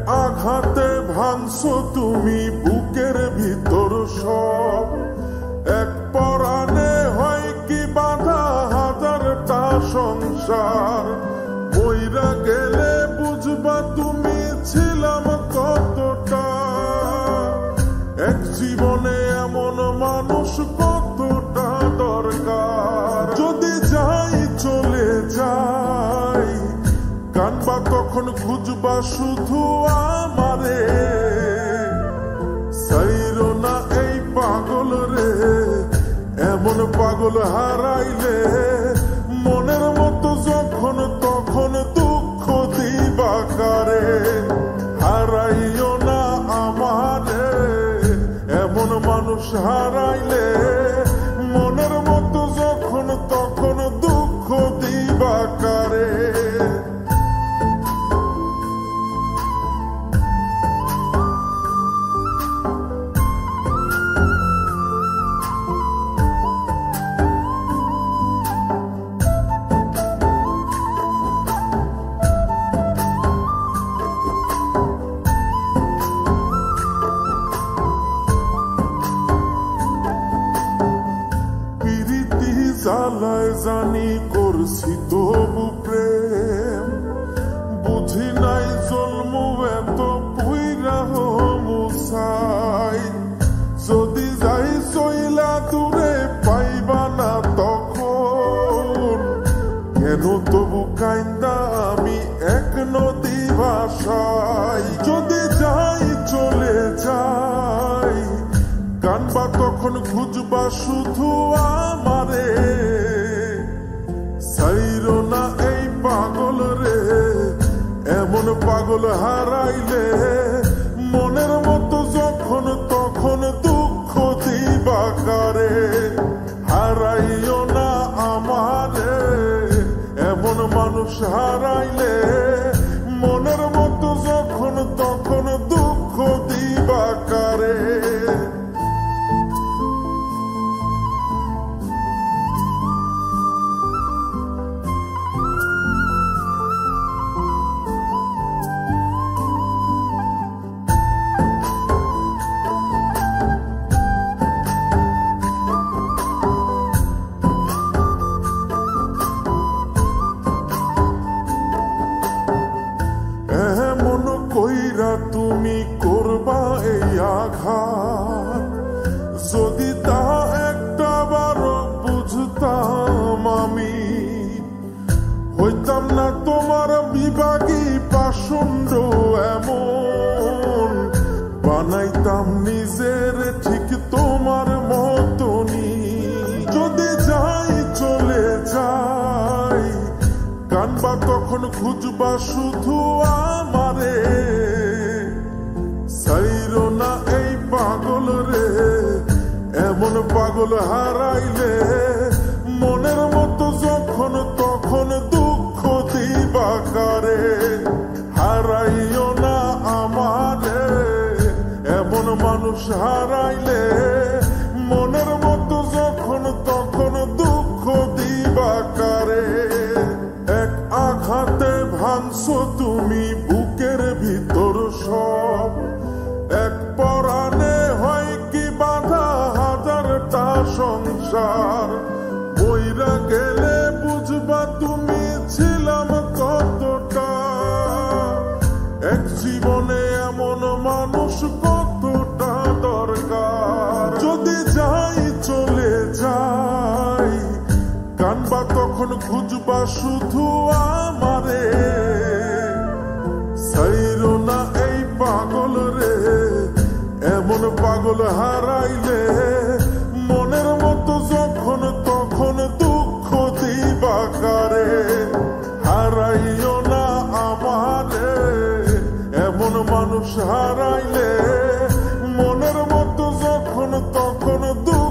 আঘাতে ভাঙছো তুমি বুকের ভিতর সব, এক পরাণে হয় কি বাঁধা হাজারটা সংসার। মইরা গেলে বুঝবা তুমি ছিলাম কতটা, এক জীবনে এমন মানুষ কতটা দরকার। যদি যাই চলে যাই কানবা তখন খুঁজবা শুধু আমারে, সাইরো না এই পাগল রে, এমন পাগল হারাইলে মনের মতো যখন তখন দুঃখ দিবা কারে। হারাইও না আমারে, এমন মানুষ হারাইলে মনের মতো যখন তখন দুঃখ দিবা কারে। জ্বালায় জানি করছি তবু প্রেম, বুঝি নাই জন্ম এত পুইরা মুসাই। যদি যাই চইলা দূরে পাইবা না তখন, কেন তবু কাইন্দা আমি এক নদী ভাষায়। যদি যাই চলে যাই কানবা তখন খুঁজবা শুধু আমারে, সাইরো না এই পাগল রে, এমন পাগল হারাইলে মনের মতো যখন তখন দুঃখ দিবা কারে। হারাইও না আমারে, এমন মানুষ হারাইলে মনের মতো যখন তখন দুঃখ দিবা কারে। কইরা তুমি করবা এই আঘাত, যদি তা একটা বারো বুঝতাম আমি, হইতাম না তোমার বিভাগী পাষণ্ড এমন, বানাইতাম নিজের ঠিক তোমার মতনই। যদি যাই চলে যাই কানবা তখন খুঁজবা শুধু আমারে, সাইরো না এই পাগল রে, এমন পাগল হারাইলে মনের মতো যখন তখন দুঃখ দিবা কারে। হারাইও না আমারে, এমন মানুষ হারাইলে মনের মতো যখন তখন দুঃখ দিবা কারে। এক আঘাতে ভাঙছো তুমি বুকের ভিতর সব, এক পরাণে হয় কি বাঁধা হাজারটা সংসার। মইরা গেলে বুঝবা তুমি ছিলাম কতটা, এক জীবনে এমন মানুষ কতটা দরকার। যদি যাই চলে যাই কানবা তখন খুঁজবা শুধু আমারে, সাইরো না এই পাগল রে, এমন পাগল হারাইলে মনের মতো যখন তখন দুঃখ দিবা কারে। হারাইও না আমারে, এমন মানুষ হারাইলে মনের মতো যখন তখন দুঃখ